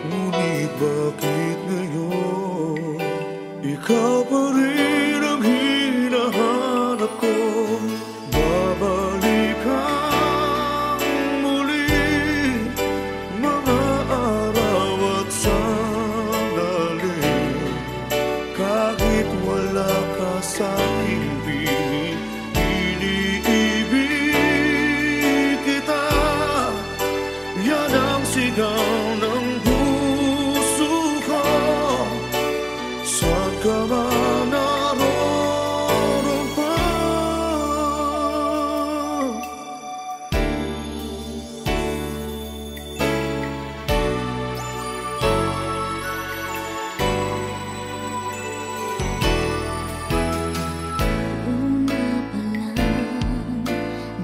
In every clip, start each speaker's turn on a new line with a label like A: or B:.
A: Ngunit bakit ngayon ikaw pa rin ang hinahanap ko? Babalik kang muli, mga araw at sandali. Kahit wala ka sa aking piling, iniibig kita. Yan ang sigaw ng puso ko. Saan ka man naroon pa?
B: Una pa lang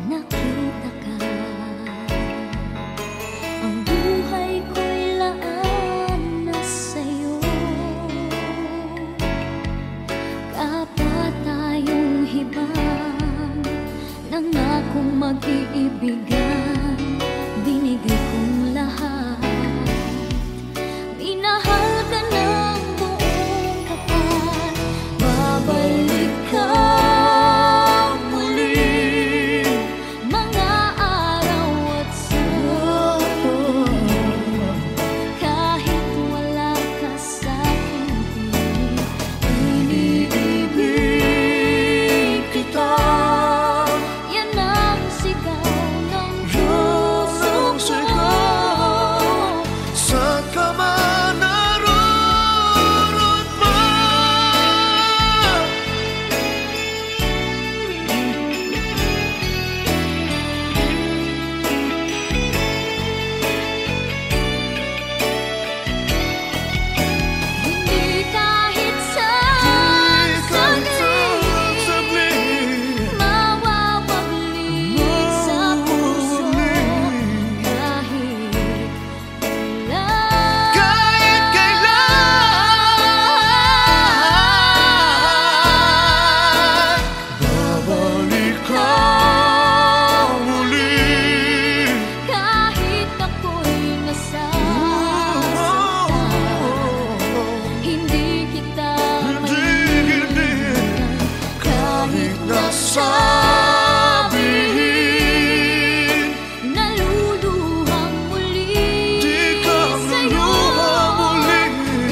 B: nakita ka, ang buhay ko'y laan na sa'yo. Kapwa tayong hibang, nangakong mag-iibigan, binigay kong lahat. Minahal ka ng buong tapat, babalik ka muli, mga araw at sandali. Kahit wala ka sa aking piling, iniibig kita. Yan ang sigaw ng puso ko.
A: Saan ka man naroon pa?
B: Hindi kahit saglit mawawaglit sa puso.
A: Kahit kailan, babalik ka muli.
B: Kahit ako'y nasasaktan, hindi kita maiiwan. Kahit
A: nasabihin,
B: naluluhang muli
A: di ka
B: sa'yo,
A: muli.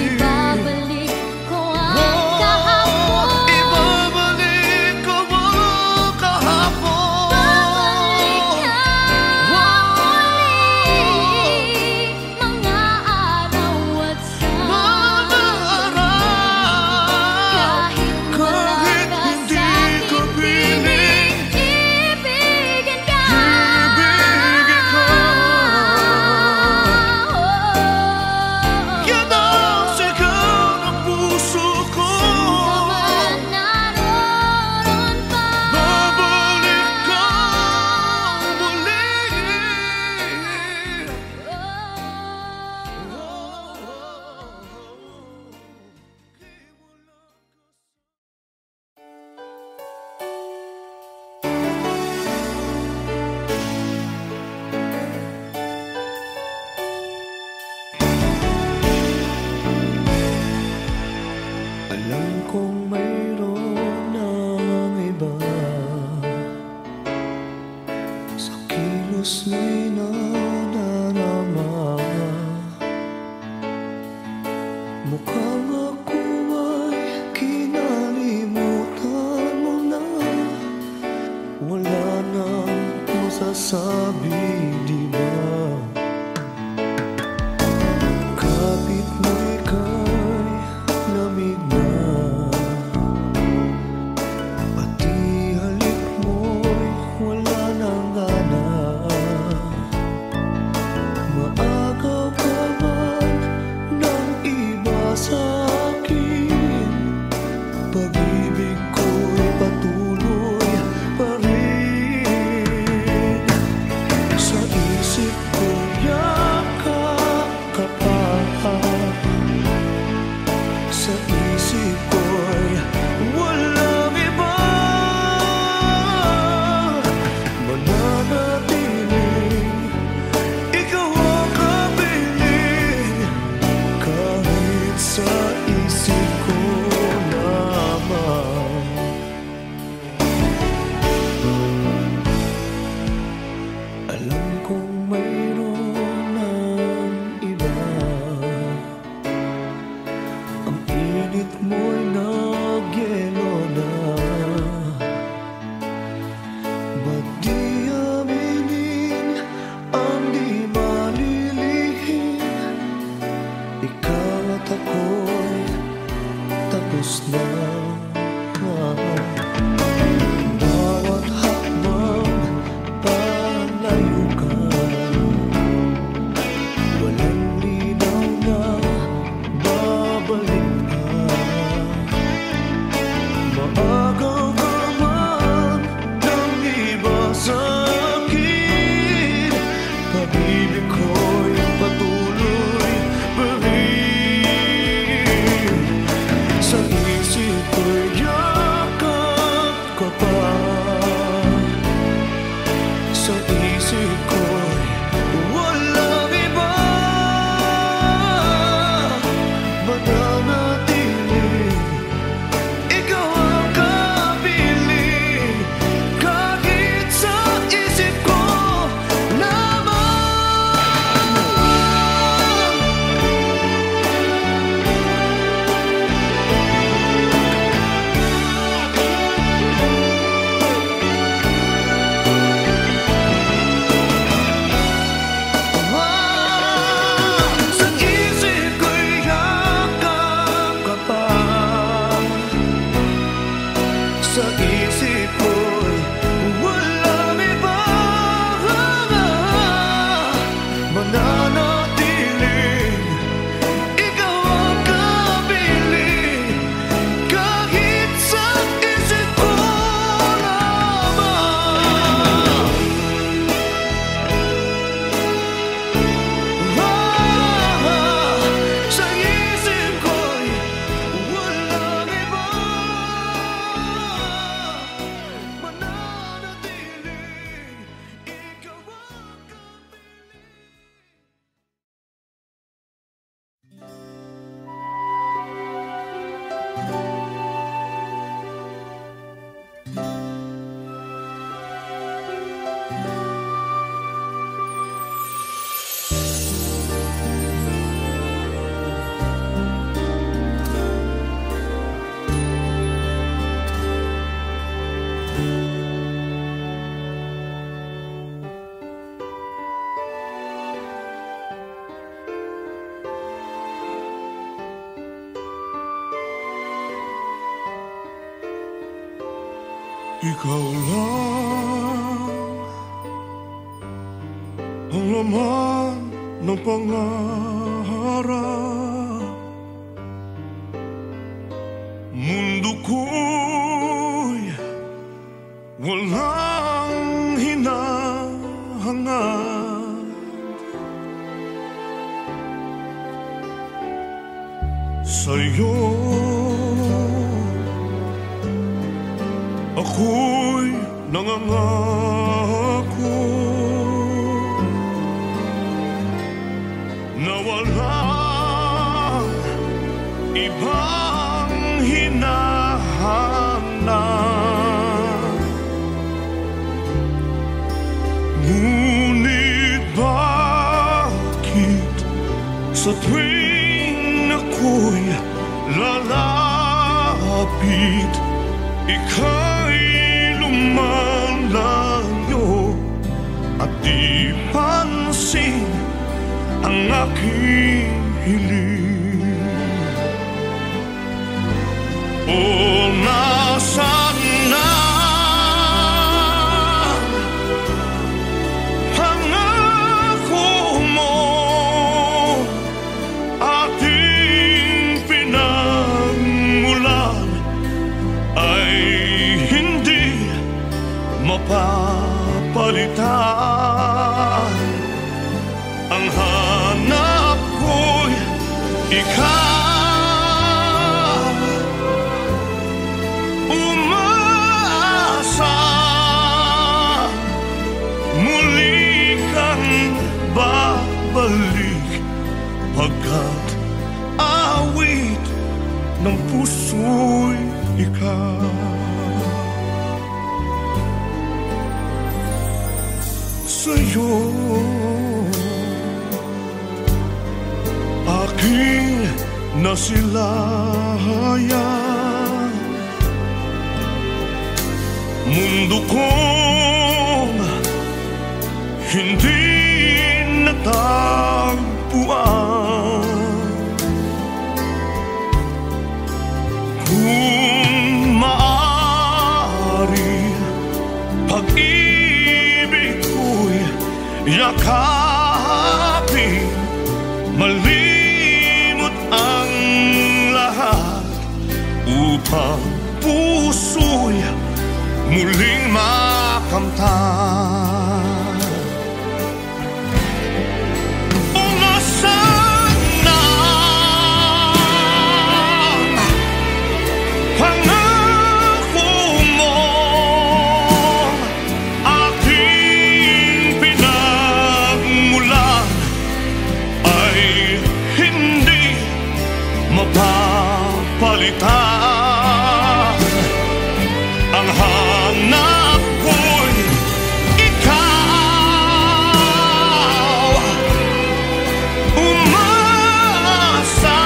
B: ibabalik ko ang kahapon.
A: Ibabalik ko ang kahapon.
B: Babalik ka muli, mga araw at sandali. Kahit wala
A: Kahit
B: ka
A: hindi
B: sa
A: ko
B: aking
A: piling,
B: piling, ibigin ka.
A: ibigin ka. Yan ang sigaw ng puso ko.
B: Saan ka man naroon pa,
A: Babalik ka muli. Alam kong mayroon ng iba sa kilos mo'y nadarama. Mukhang ako ay kinalimutan mo na. Wala nang masasabi, di ba? Kapit mo ika'y lamig na. oras na bawat hakbang palayo ka, walang linaw na babalik ka. Maagaw ka man ng iba sa akin, pag-ibig ko'y patuloy pa-rin. Sa isip ko'y yakap ka pa, sa isip ko'y walang iba. Mananatili, ikaw ang kapiling, kahit sa isip ko sa isip ko'y yakap ka pa, sa isip ko'y walang iba. Mananatiling, ikaw ang kapiling, kahit sa isip ko lamang. Sa isip ko'y walang iba. Mananatiling, ikaw ang ikaw lang ang laman ng pangarap. Mundo ko'y walang hinahangad. Sa'yo ako'y nangangako na walang ibang hinahanap. Ngunit bakit sa tuwing ako'y lalapit, ika'y lumalayo at di pansin ang aking hiling? O nasaan na pangako mo, ating pinagmulan ay hindi mapapalitan. Ang hanap ko'y ikaw, umaasa muli kang babalik, pagkat awit ng puso'y ikaw. Sa'yo aking nasilayan, mundo kong hindi natagpuan. yakapin, malimot ang lahat, upang puso'y muling makamtan. O nasaan na pangako mo, aking pinagmulan ay hindi mapapalitan. Ang hanap ko'y ikaw, umasa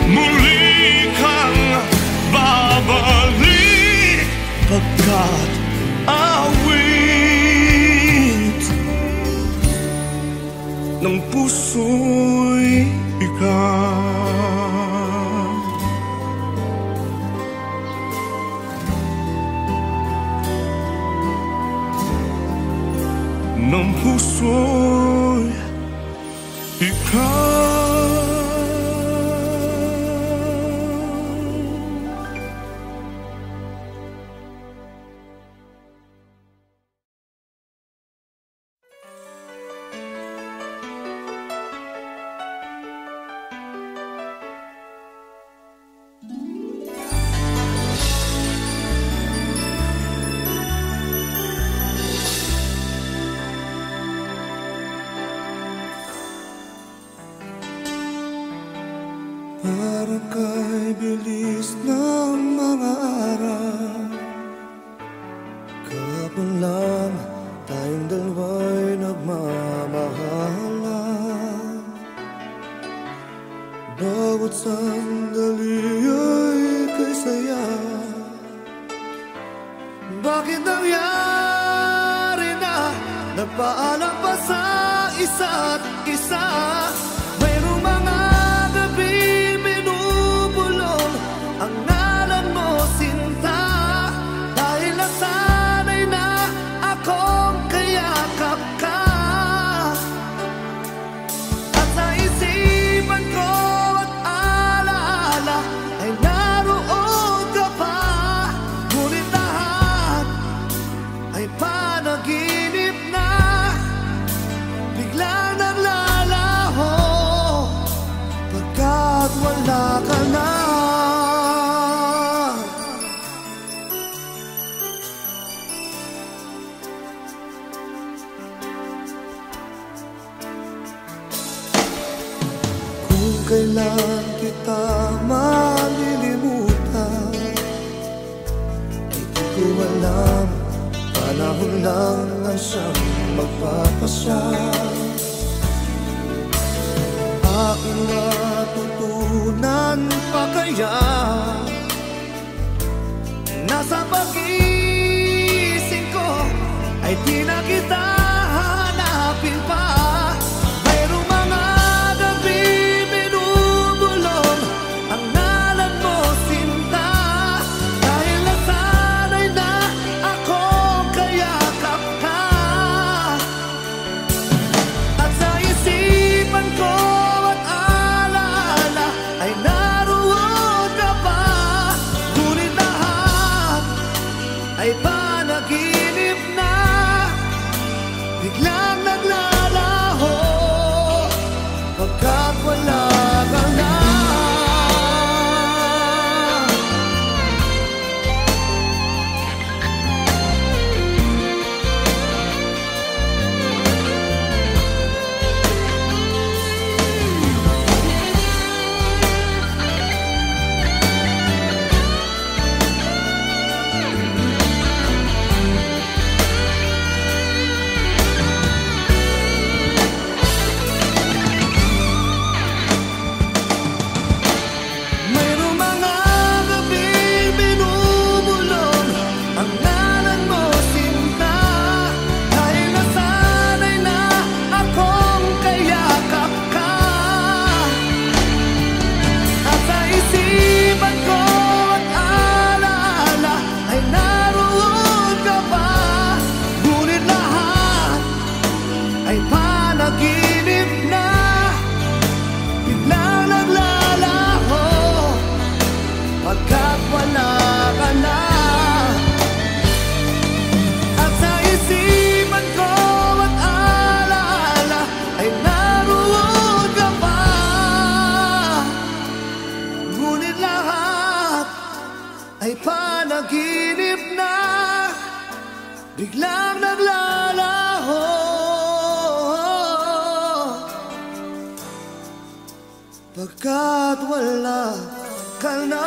A: muli kang babalik, pagkat awit ng puso'y ikaw. Ng puso'y ikaw.
C: Para kay bilis ng mga araw, kahapon lang tayong dalawa'y nagmamahalan. Bawat sandali ay kay saya. Bakit nangyari na nagpaalam pa sa isa't isa? Mayroong mga ang ngalan mo, sinta, dahil nasanay na akong kayakap ka. At sa isipan ko at alaala ay naroon ka pa. Ngunit lahat ay panaginip na, bigla nang lalaho, pagkat wala ka na. Kailan kita malilimutan, ay di ko alam. Panahon lang ang siyang magpapasya. Aking natutunan pa kaya, nasa pag-ising ko ay di na kita hanapin pa. Ay panaginip na, pagkat wala ka na.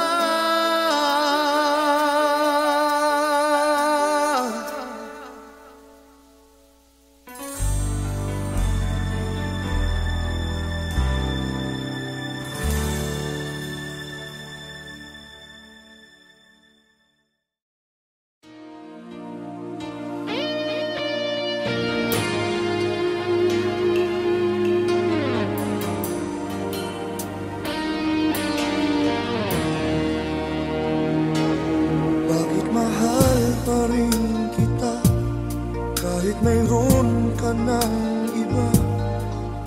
C: Kahit mayroon ka ng iba,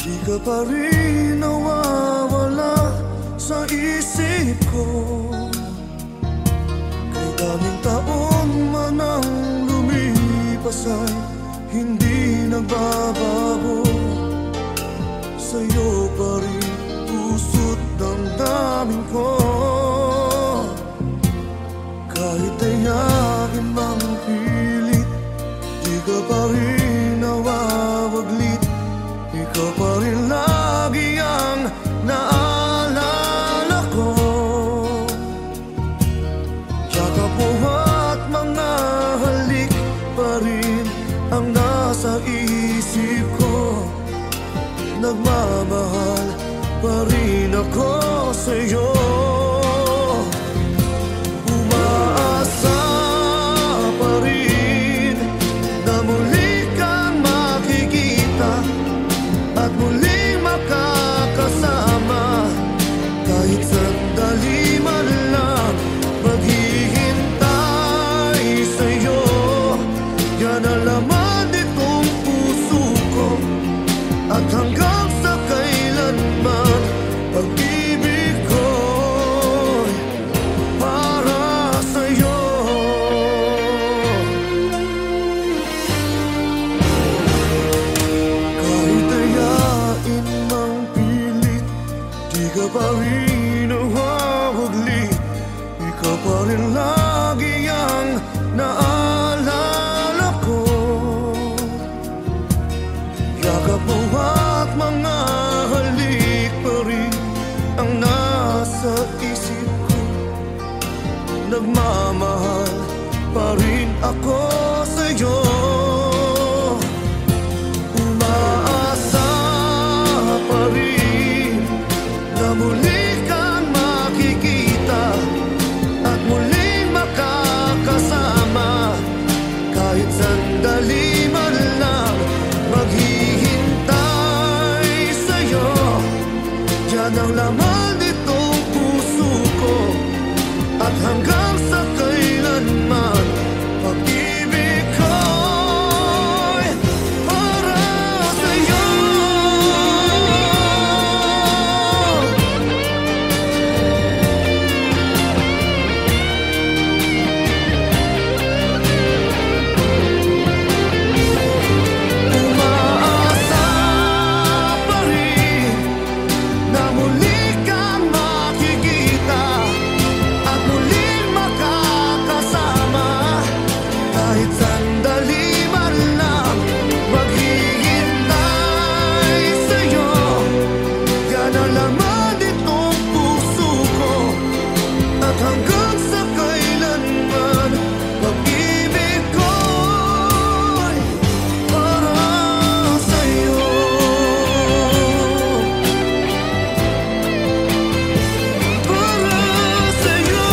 C: di ka pa rin nawawala sa isip ko. Kay daming taon man ang lumipas ay hindi nagbabago. Sa'yo pa rin puso't damdamin ko. Kahit ayain mang pilit, di ka pa rin nawawaglit. Ikaw pa rin lagi ang naalala ko. Yakap mo at mga halik pa rin ang nasa isip ko. Nagmamahal pa rin ako sa'yo. At hanggang sa kailanman, pag-ibig ko'y para sa'yo. Kahit ayain mang pilit, di ka pa rin nawawaglit. Ikaw pa rin lagi ang naalala ko. Yakap mo at mga halik pa rin ang nasa isip ko. Nagmamahal pa rin ako sa'yo. Umaasa pa rin na muli kang makikita at muling makakasama. Kahit sandali man lang maghihintay sa'yo. Yan ang laman nitong puso ko. At hanggang sa kailanman, pag-ibig ko'y para sa'yo. Hanggang sa kailanman, pag-ibig ko'y para sa'yo. Para sa'yo.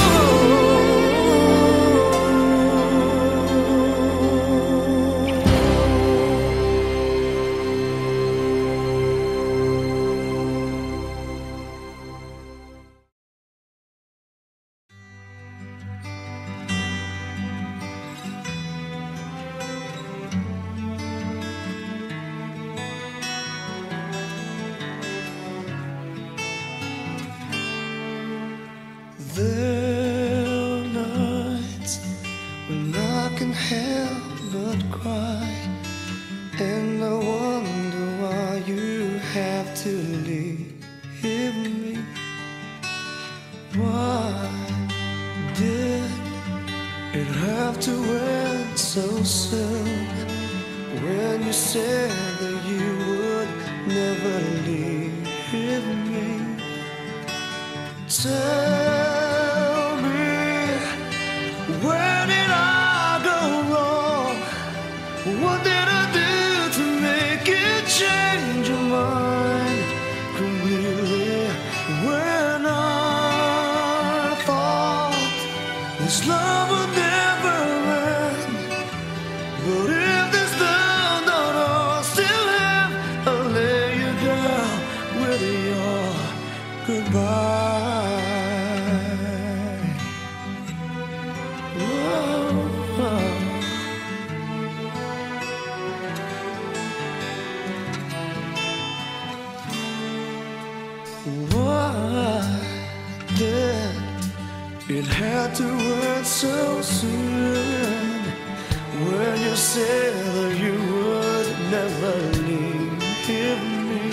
C: There are nights when I can help but cry, and I wonder why you have to leave me. Why did it have to end so soon, when you said that you would never leave me? goodbye. Why did it have to end so soon? When you said that you would never leave me,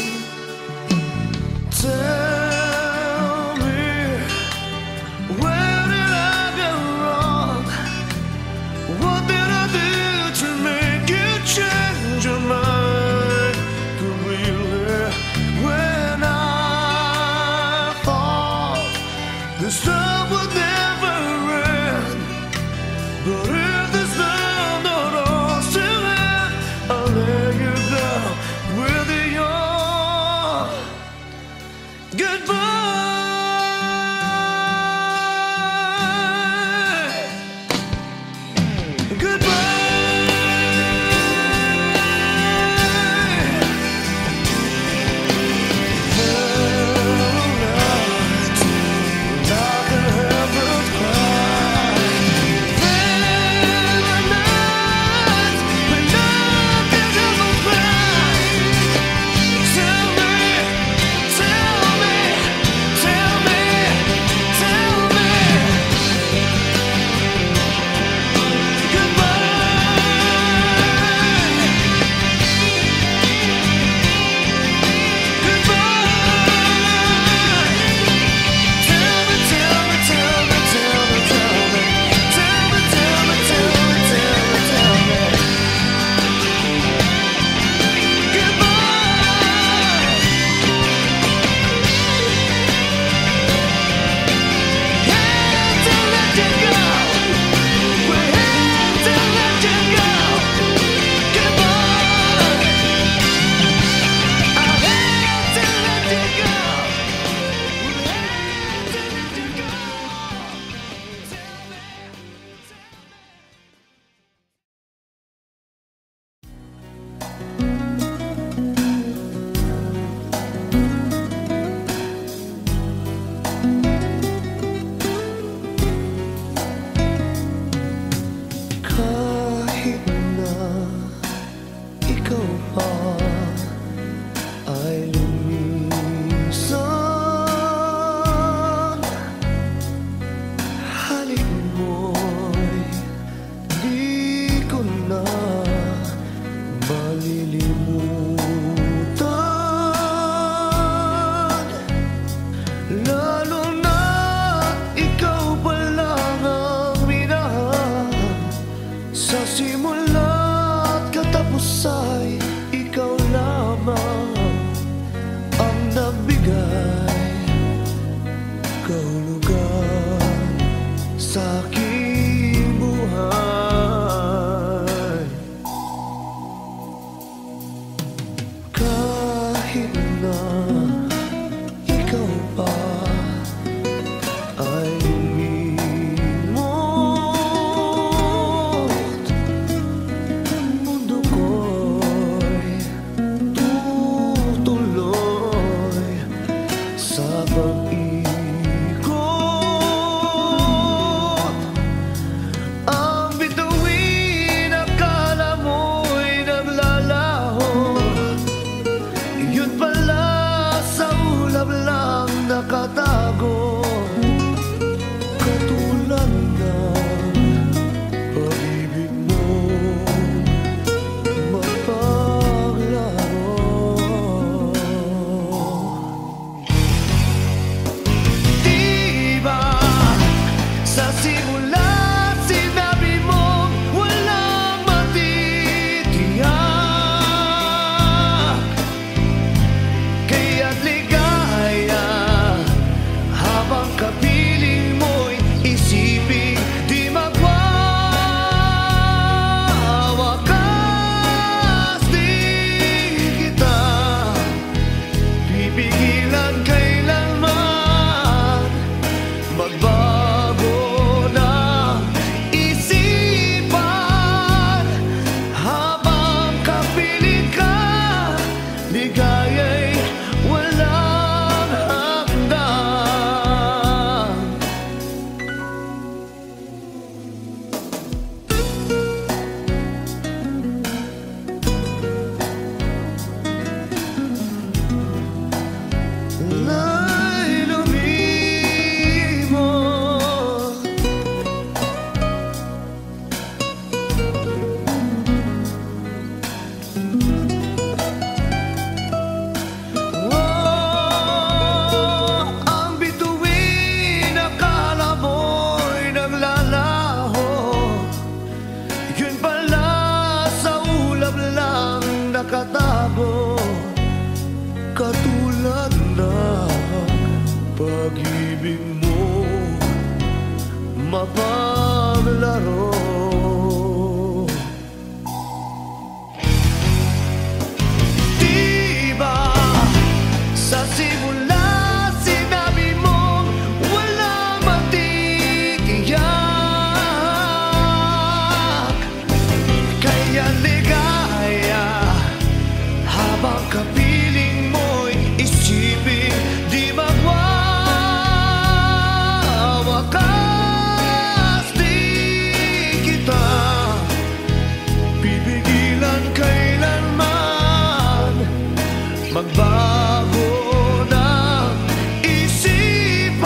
C: tell me, where did I go wrong? What did I do to make you change your mind completely? When I thought this love would never end, but if this love don't all still end, pag-ibig mo mapaglaro. Di ba sa simula sinabi mong walang matigiyak, kaya ligaya habang kapiling mo'y isipin di magwawakas. Di kita pipigilan kailanman magbago ng isipan.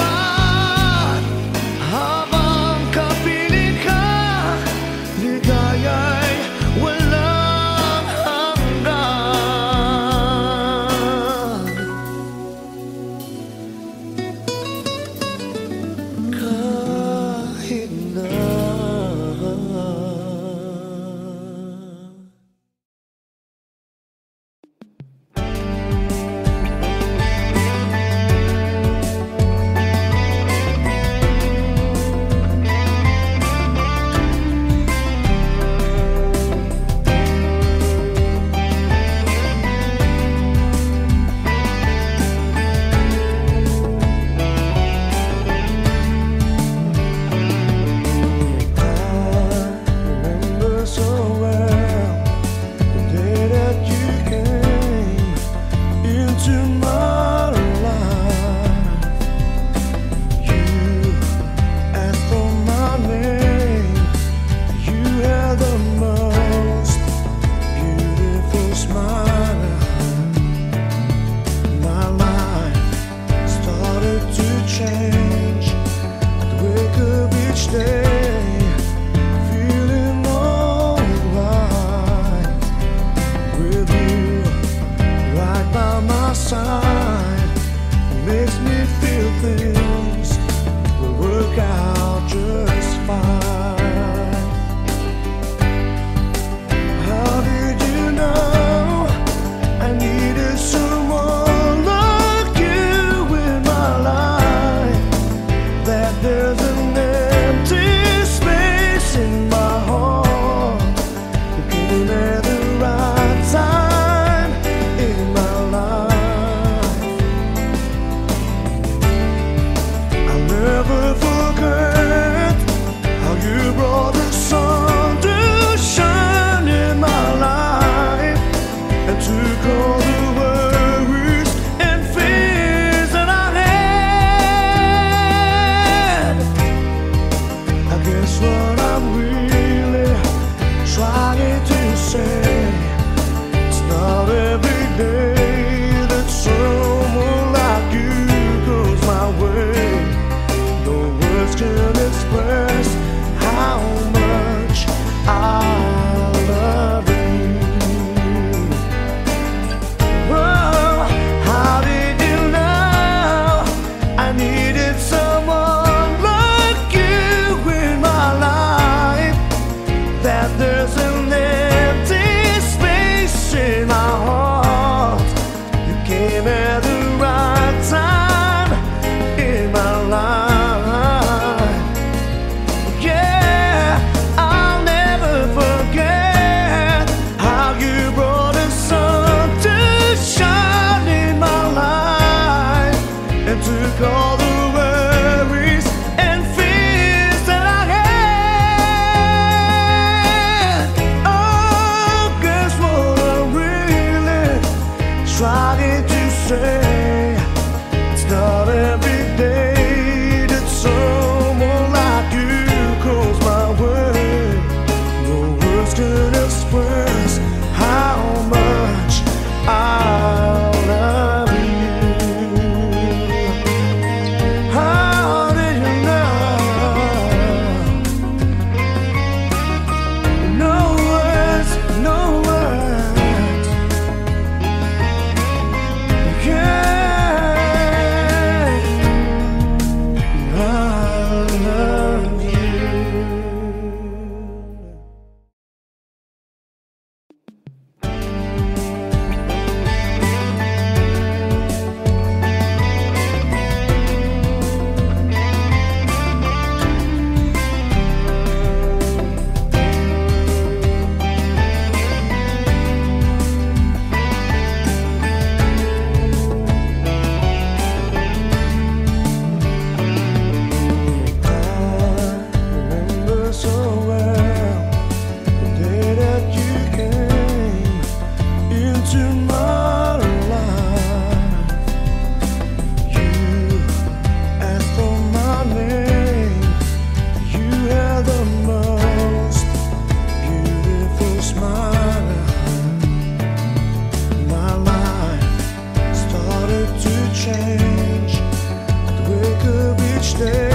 C: Habang kapiling ka, ligaya'y walang hanggan. Kahit na change. To wake up each day